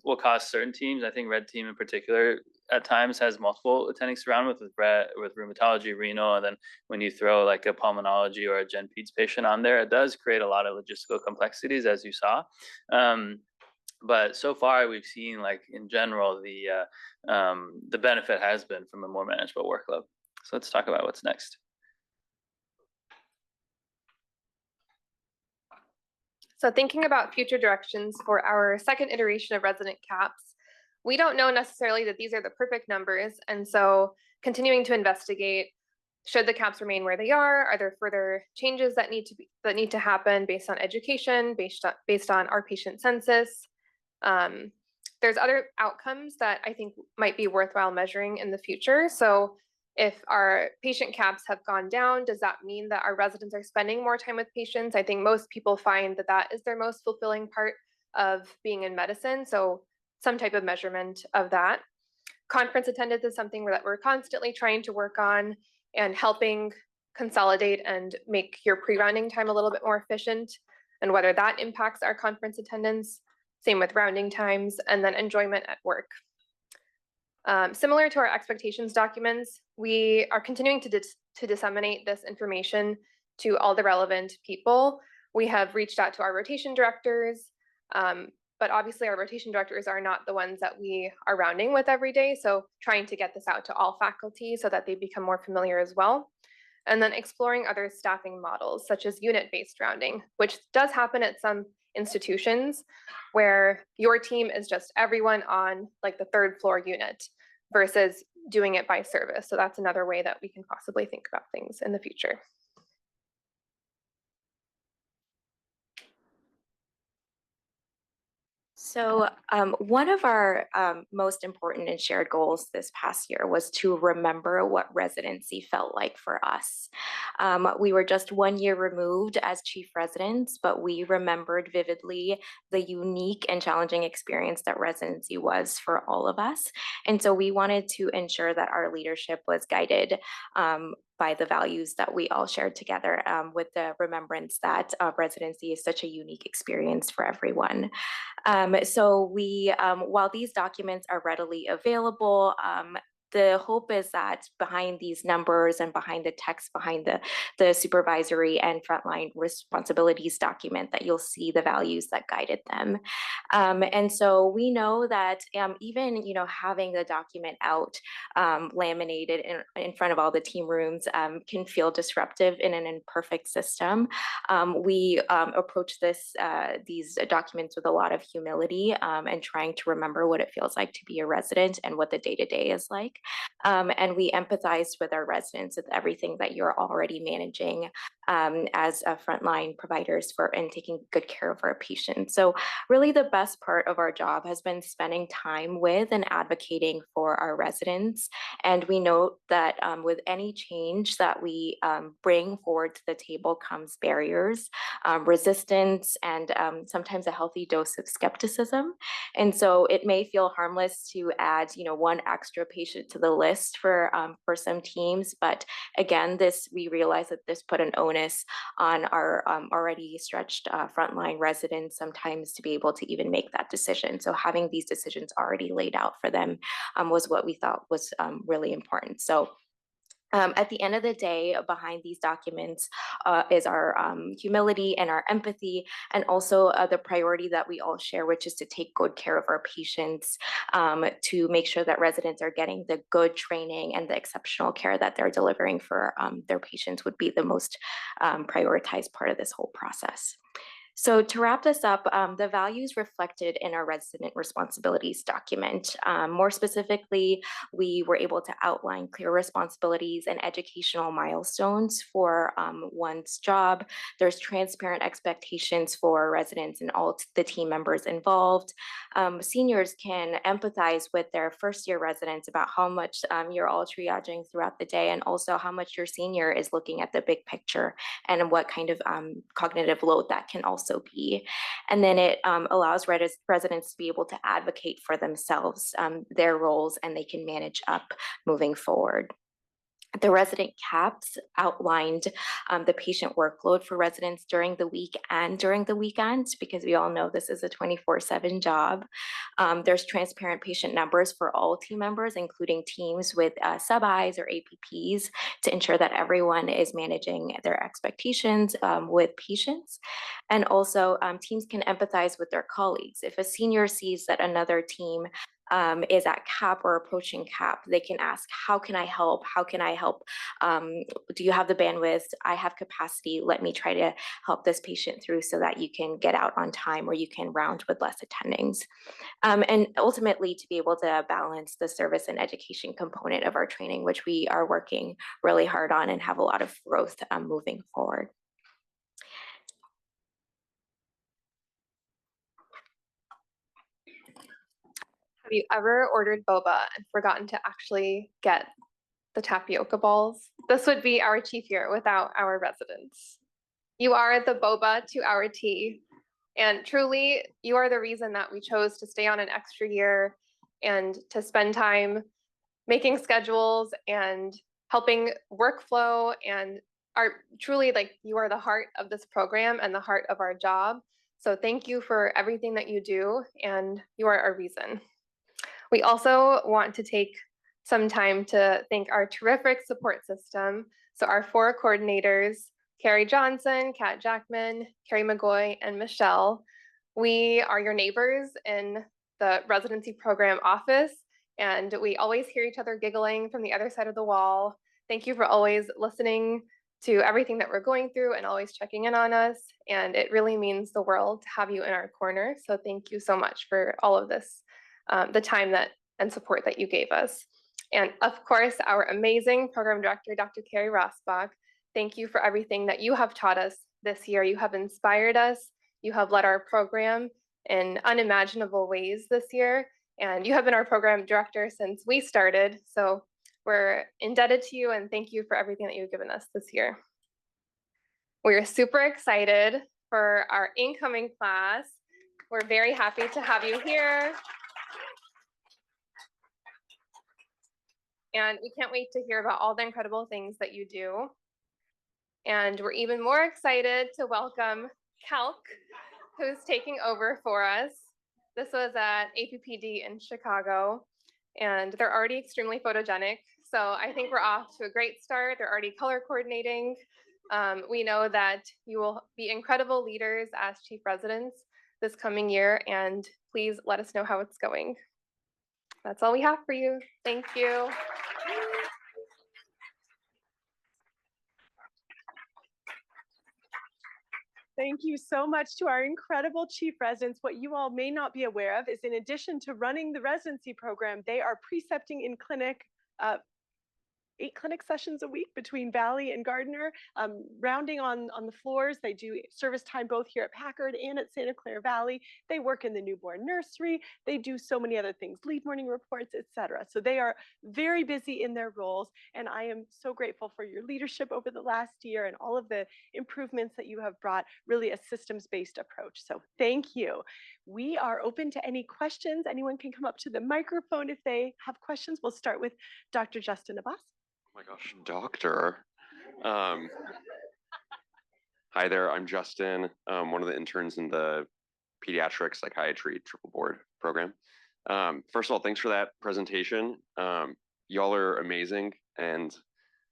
will cause certain teams, I think red team in particular, at times has multiple attendings surrounded with rheumatology, renal, and then when you throw like a pulmonology or a gen peds patient on there, it does create a lot of logistical complexities, as you saw. But so far, we've seen, like, in general, the benefit has been from a more manageable workload. So let's talk about what's next. So thinking about future directions for our second iteration of resident caps, we don't know necessarily that these are the perfect numbers. And so continuing to investigate, should the caps remain where they are there further changes that need to happen based on education, based on our patient census? There's other outcomes that I think might be worthwhile measuring in the future. So if our patient caps have gone down, does that mean that our residents are spending more time with patients? I think most people find that that is their most fulfilling part of being in medicine. So some type of measurement of that. Conference attendance is something that we're constantly trying to work on and helping consolidate and make your pre-rounding time a little bit more efficient, and whether that impacts our conference attendance. Same with rounding times, and then enjoyment at work. Similar to our expectations documents, we are continuing to disseminate this information to all the relevant people. We have reached out to our rotation directors, but obviously our rotation directors are not the ones that we are rounding with every day. So trying to get this out to all faculty so that they become more familiar as well. And then exploring other staffing models, such as unit-based rounding, which does happen at some institutions where your team is just everyone on like the third floor unit versus doing it by service. So that's another way that we can possibly think about things in the future. So one of our most important and shared goals this past year was to remember what residency felt like for us. We were just 1 year removed as chief residents, but we remembered vividly the unique and challenging experience that residency was for all of us. And so we wanted to ensure that our leadership was guided by the values that we all shared together, with the remembrance that residency is such a unique experience for everyone. So we, while these documents are readily available, the hope is that behind these numbers and behind the text, behind the supervisory and frontline responsibilities document, that you'll see the values that guided them. And so we know that even, having the document out laminated in front of all the team rooms can feel disruptive in an imperfect system. We approach these documents with a lot of humility and trying to remember what it feels like to be a resident and what the day-to-day is like. And we empathize with our residents with everything that you're already managing as frontline providers and taking good care of our patients. So really the best part of our job has been spending time with and advocating for our residents. And we note that with any change that we bring forward to the table comes barriers, resistance, and sometimes a healthy dose of skepticism. And so it may feel harmless to add, one extra patient to the list for some teams, but again, we realize that this put an onus on our already stretched frontline residents sometimes to be able to even make that decision. So having these decisions already laid out for them was what we thought was really important. So at the end of the day, behind these documents is our humility and our empathy, and also the priority that we all share, which is to take good care of our patients, to make sure that residents are getting the good training and the exceptional care that they're delivering for their patients would be the most prioritized part of this whole process. So to wrap this up, the values reflected in our resident responsibilities document. More specifically, we were able to outline clear responsibilities and educational milestones for one's job. There's transparent expectations for residents and all the team members involved. Seniors can empathize with their first-year residents about how much you're all triaging throughout the day, and also how much your senior is looking at the big picture and what kind of cognitive load that can also be. And then it allows residents to be able to advocate for themselves, their roles, and they can manage up moving forward. The resident caps outlined the patient workload for residents during the week and during the weekend, because we all know this is a 24/7 job. There's transparent patient numbers for all team members, including teams with sub-Is or APPs, to ensure that everyone is managing their expectations with patients. And also teams can empathize with their colleagues. If a senior sees that another team is at cap or approaching cap, they can ask, how can I help? How can I help? Do you have the bandwidth? I have capacity. Let me try to help this patient through so that you can get out on time, or you can round with less attendings. And ultimately, to be able to balance the service and education component of our training, which we are working really hard on and have a lot of growth moving forward. Have you ever ordered boba and forgotten to actually get the tapioca balls? This would be our chief year without our residents. You are the boba to our tea. And truly, you are the reason that we chose to stay on an extra year and to spend time making schedules and helping workflow, and are truly, like, you are the heart of this program and the heart of our job. So thank you for everything that you do, and you are our reason. We also want to take some time to thank our terrific support system. So our 4 coordinators, Carrie Johnson, Kat Jackman, Carrie McGoy, and Michelle. We are your neighbors in the residency program office, and we always hear each other giggling from the other side of the wall. Thank you for always listening to everything that we're going through and always checking in on us. And it really means the world to have you in our corner. So thank you so much for all of this, the time and support that you gave us. And of course, our amazing program director, Dr. Carrie Rosbach. Thank you for everything that you have taught us this year. You have inspired us. You have led our program in unimaginable ways this year. And you have been our program director since we started. So we're indebted to you, and thank you for everything that you've given us this year. We're super excited for our incoming class. We're very happy to have you here. And we can't wait to hear about all the incredible things that you do. And we're even more excited to welcome Calc, who's taking over for us. This was at APPD in Chicago, and they're already extremely photogenic. So I think we're off to a great start. They're already color coordinating. We know that you will be incredible leaders as chief residents this coming year, and please let us know how it's going. That's all we have for you. Thank you. Thank you so much to our incredible chief residents. What you all may not be aware of is, in addition to running the residency program, they are precepting in clinic 8 clinic sessions a week between Valley and Gardner, rounding on the floors. They do service time both here at Packard and at Santa Clara Valley. They work in the newborn nursery. They do so many other things, lead morning reports, etc. So they are very busy in their roles, and I am so grateful for your leadership over the last year and all of the improvements that you have brought, really a systems-based approach. So thank you. We are open to any questions. Anyone can come up to the microphone if they have questions. We'll start with Dr. Justin Abbas. Oh my gosh, doctor. Hi there, I'm Justin, one of the interns in the Pediatric Psychiatry Triple Board program. First of all, thanks for that presentation. Y'all are amazing, and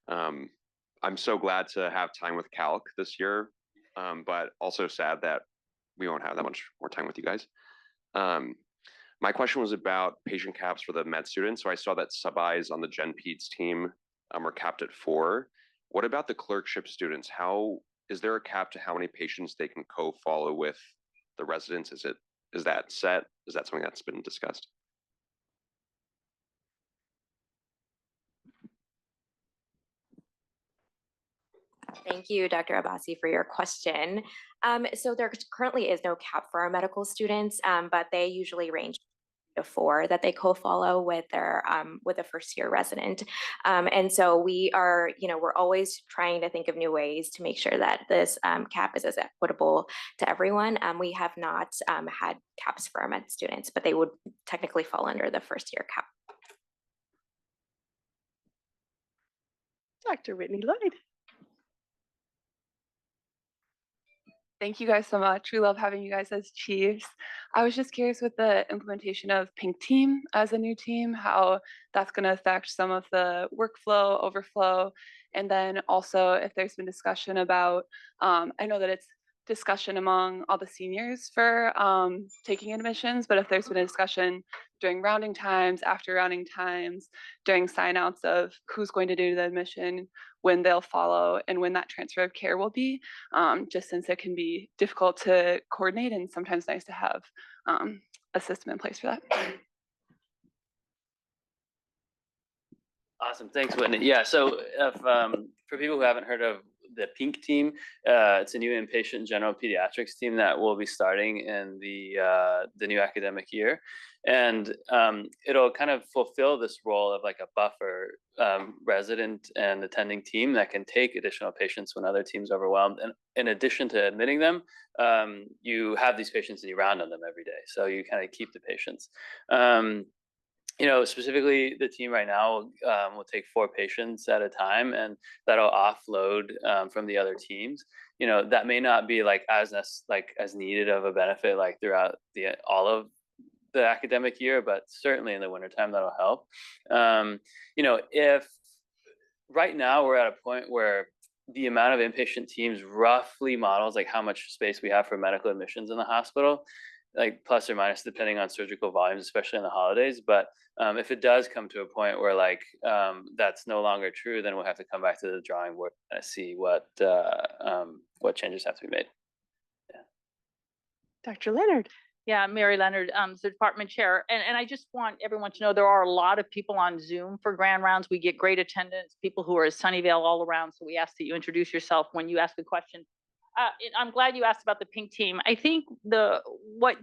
I'm so glad to have time with Calc this year, but also sad that we won't have that much more time with you guys. My question was about patient caps for the med students. So I saw that sub-Is on the Gen Peds team are capped at 4. What about the clerkship students? Is there a cap to how many patients they can co-follow with the residents? Is that set? Is that something that's been discussed? Thank you, Dr. Abbasi, for your question. So there currently is no cap for our medical students, but they usually range to 4 that they co-follow with their with a first-year resident. And so we are, we're always trying to think of new ways to make sure that this cap is as equitable to everyone. We have not had caps for our med students, but they would technically fall under the first-year cap. Dr. Whitney Lloyd. Thank you guys so much. We love having you guys as chiefs. I was just curious with the implementation of Pink Team as a new team, how that's going to affect some of the workflow, overflow, and then also if there's been discussion about, I know that it's discussion among all the seniors for taking admissions, but if there's been a discussion during rounding times, after rounding times, during sign-outs of who's going to do the admission, when they'll follow, and when that transfer of care will be, just since it can be difficult to coordinate and sometimes nice to have a system in place for that. Awesome, thanks, Whitney. Yeah, so if, for people who haven't heard of the Pink Team, it's a new inpatient general pediatrics team that will be starting in the new academic year, and it'll kind of fulfill this role of like a buffer resident and attending team that can take additional patients when other teams are overwhelmed. And in addition to admitting them, you have these patients and you round on them every day, so you kind of keep the patients. You know, specifically the team right now will take 4 patients at a time, and that'll offload from the other teams. You know, that may not be like as needed of a benefit like throughout all of the academic year, but certainly in the wintertime that'll help. You know, if right now we're at a point where the amount of inpatient teams roughly models like how much space we have for medical admissions in the hospital, like plus or minus depending on surgical volumes, especially in the holidays. But if it does come to a point where like that's no longer true, then we'll have to come back to the drawing board and see what changes have to be made. Yeah. Dr. Leonard. Yeah, Mary Leonard, the department chair. And I just want everyone to know there are a lot of people on Zoom for grand rounds. We get great attendance, people who are at Sunnyvale all around. So we ask that you introduce yourself when you ask a question. I'm glad you asked about the Pink Team. I think the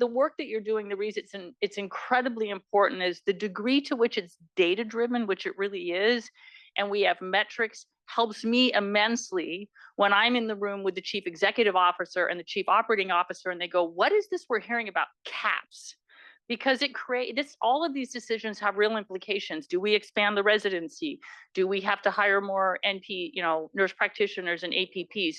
work that you're doing, the reason it's incredibly important is the degree to which it's data driven, which it really is, and we have metrics, helps me immensely when I'm in the room with the chief executive officer and the chief operating officer, and they go, "What is this we're hearing about CAPS?" Because all of these decisions have real implications. Do we expand the residency? Do we have to hire more NP, nurse practitioners and APPs?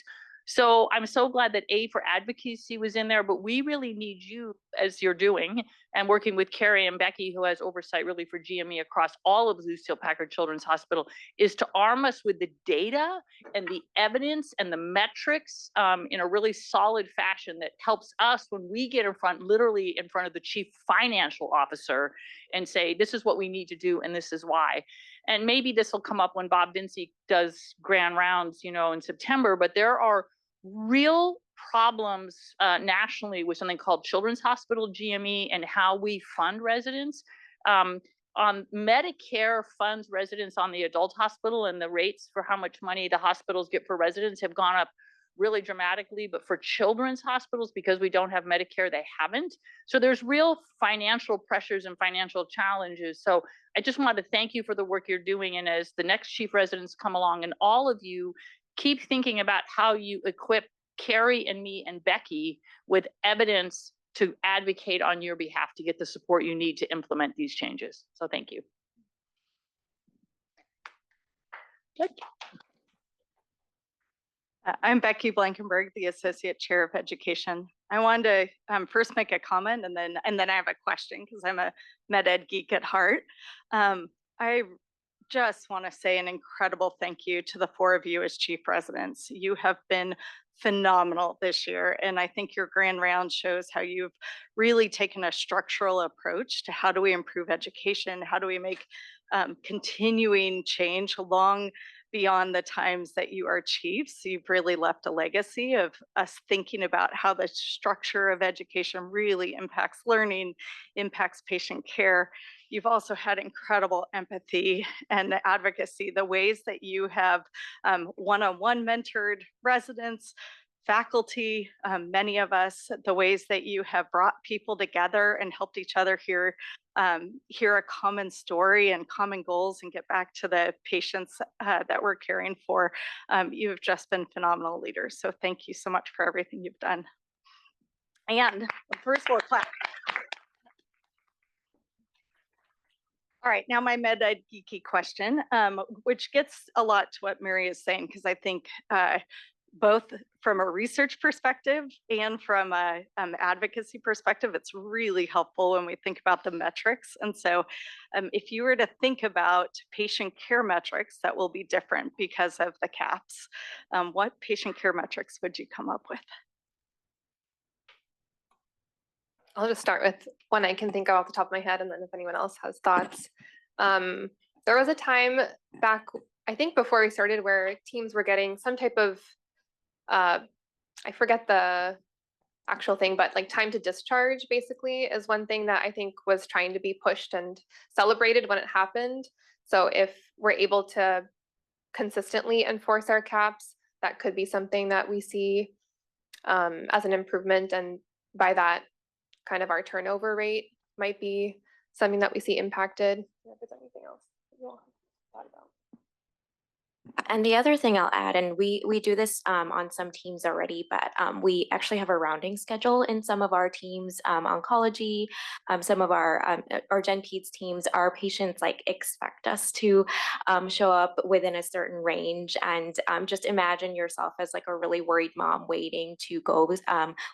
So I'm so glad that A for Advocacy was in there, but we really need you, as you're doing, and working with Carrie and Becky, who has oversight really for GME across all of Lucile Packard Children's Hospital, is to arm us with the data and the evidence and the metrics in a really solid fashion that helps us when we get literally in front of the chief financial officer and say, this is what we need to do and this is why. And maybe this will come up when Bob Vinci does grand rounds, in September, but there are real problems nationally with something called Children's Hospital GME and how we fund residents. Medicare funds residents on the adult hospital, and the rates for how much money the hospitals get for residents have gone up really dramatically, but for children's hospitals, because we don't have Medicare, they haven't. So there's real financial pressures and financial challenges. So I just wanted to thank you for the work you're doing. And as the next chief residents come along, and all of you keep thinking about how you equip Carrie and me and Becky with evidence to advocate on your behalf to get the support you need to implement these changes. So thank you. I'm Becky Blankenberg, the Associate Chair of Education. I wanted to first make a comment and then I have a question because I'm a med ed geek at heart. I just want to say an incredible thank you to the 4 of you as chief residents. You have been phenomenal this year, and I think your grand round shows how you've really taken a structural approach to how do we improve education, how do we make continuing change long beyond the times that you are chiefs. You've really left a legacy of us thinking about how the structure of education really impacts learning, impacts patient care. You've also had incredible empathy and advocacy, the ways that you have one-on-one mentored residents, faculty, many of us, the ways that you have brought people together and helped each other hear a common story and common goals and get back to the patients that we're caring for. You've just been phenomenal leaders. So thank you so much for everything you've done. And first we'll clap. All right, now my med ed geeky question, which gets a lot to what Mary is saying, because I think both from a research perspective and from a advocacy perspective, it's really helpful when we think about the metrics. And so if you were to think about patient care metrics that will be different because of the caps, what patient care metrics would you come up with? I'll just start with one I can think of off the top of my head, and then if anyone else has thoughts. There was a time back, I think before we started, where teams were getting some type of, I forget the actual thing, but like time to discharge basically is one thing that I think was trying to be pushed and celebrated when it happened. So if we're able to consistently enforce our caps, that could be something that we see as an improvement. And by that, kind of our turnover rate might be something that we see impacted. If there's anything else you all have thought about. And the other thing I'll add, and we do this on some teams already, but we actually have a rounding schedule in some of our teams, oncology, some of our Gen Peds teams. Our patients like expect us to show up within a certain range, and just imagine yourself as like a really worried mom waiting to go,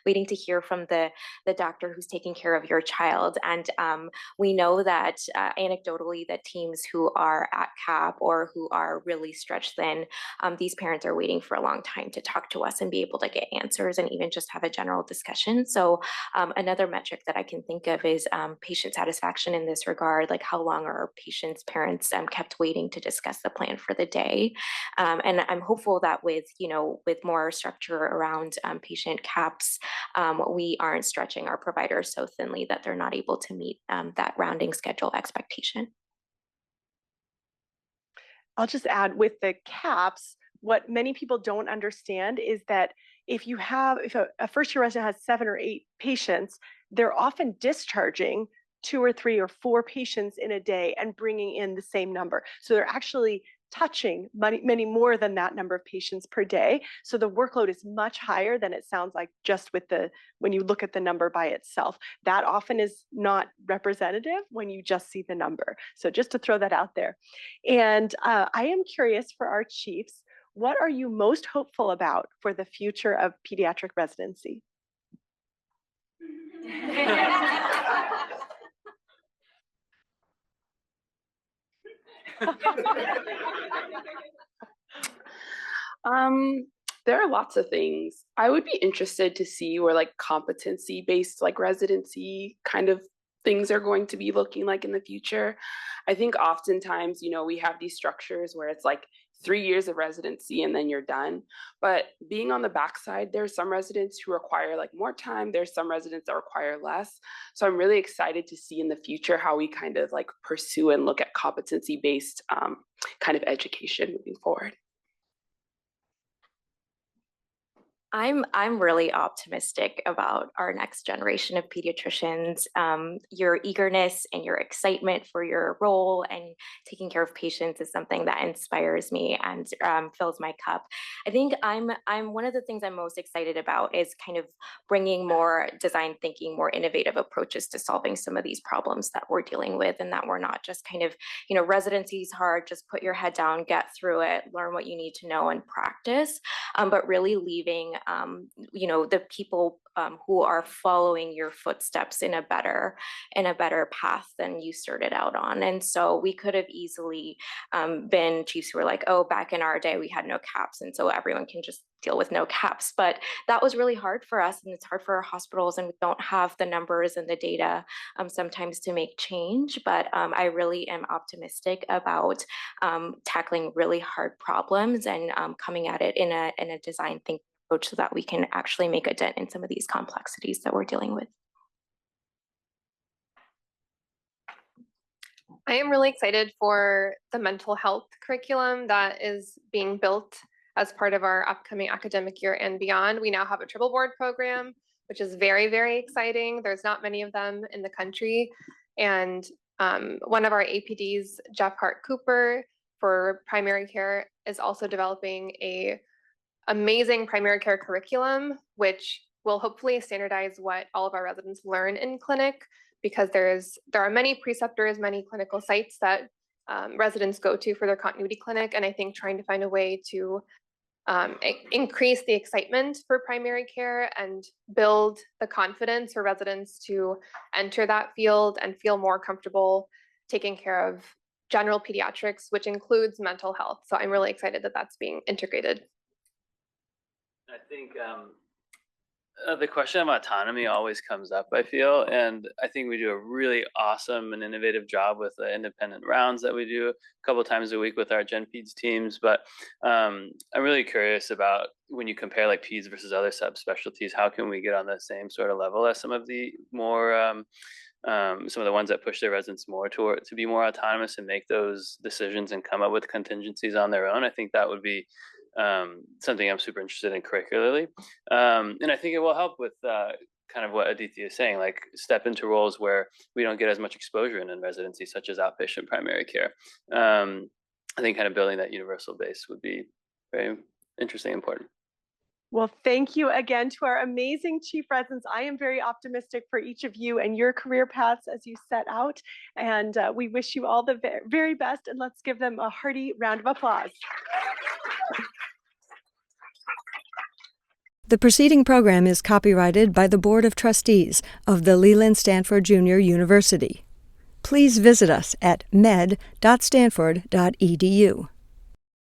waiting to hear from the doctor who's taking care of your child. And we know that anecdotally that teams who are at cap or who are really stretched thin, these parents are waiting for a long time to talk to us and be able to get answers and even just have a general discussion. So another metric that I can think of is patient satisfaction in this regard, like how long are patients' parents kept waiting to discuss the plan for the day. And I'm hopeful that with more structure around patient caps, we aren't stretching our providers so thinly that they're not able to meet that rounding schedule expectation. I'll just add with the caps, what many people don't understand is that if a first-year resident has 7 or 8 patients, they're often discharging 2 or 3 or 4 patients in a day and bringing in the same number. So they're actually touching many more than that number of patients per day. So the workload is much higher than it sounds like just when you look at the number by itself. That often is not representative when you just see the number. So just to throw that out there. And I am curious for our chiefs, what are you most hopeful about for the future of pediatric residency? There are lots of things. I would be interested to see where like competency-based like residency kind of things are going to be looking like in the future. I think oftentimes, we have these structures where it's like 3 years of residency and then you're done. But being on the backside, there's some residents who require like more time. There's some residents that require less. So I'm really excited to see in the future how we kind of like pursue and look at competency-based kind of education moving forward. I'm really optimistic about our next generation of pediatricians. Your eagerness and your excitement for your role and taking care of patients is something that inspires me and fills my cup. I think I'm one of the things I'm most excited about is kind of bringing more design thinking, more innovative approaches to solving some of these problems that we're dealing with, and that we're not just kind of, residency is hard, just put your head down, get through it, learn what you need to know and practice, but really leaving the people who are following your footsteps in a better path than you started out on. And so we could have easily been chiefs who were like, oh, back in our day we had no caps, and so everyone can just deal with no caps. But that was really hard for us, and it's hard for our hospitals, and we don't have the numbers and the data sometimes to make change. But I really am optimistic about tackling really hard problems and coming at it in a design thinking approach so that we can actually make a dent in some of these complexities that we're dealing with. I am really excited for the mental health curriculum that is being built as part of our upcoming academic year and beyond. We now have a triple board program, which is very, very exciting. There's not many of them in the country. And one of our APDs, Jeff Hart Cooper, for primary care, is also developing a amazing primary care curriculum, which will hopefully standardize what all of our residents learn in clinic, because there are many preceptors, many clinical sites that residents go to for their continuity clinic. And I think trying to find a way to increase the excitement for primary care and build the confidence for residents to enter that field and feel more comfortable taking care of general pediatrics, which includes mental health. So I'm really excited that that's being integrated. I think the question of autonomy always comes up, I feel, and I think we do a really awesome and innovative job with the independent rounds that we do a couple of times a week with our Gen Peds teams. But I'm really curious about when you compare like Peds versus other subspecialties, how can we get on the same sort of level as some of the more some of the ones that push their residents more to be more autonomous and make those decisions and come up with contingencies on their own. I think that would be something I'm super interested in curricularly. And I think it will help with kind of what Adithi is saying, like step into roles where we don't get as much exposure in residency, such as outpatient primary care. I think kind of building that universal base would be very interesting and important. Well, thank you again to our amazing chief residents. I am very optimistic for each of you and your career paths as you set out. And we wish you all the very best, and let's give them a hearty round of applause. The preceding program is copyrighted by the Board of Trustees of the Leland Stanford Junior University. Please visit us at med.stanford.edu.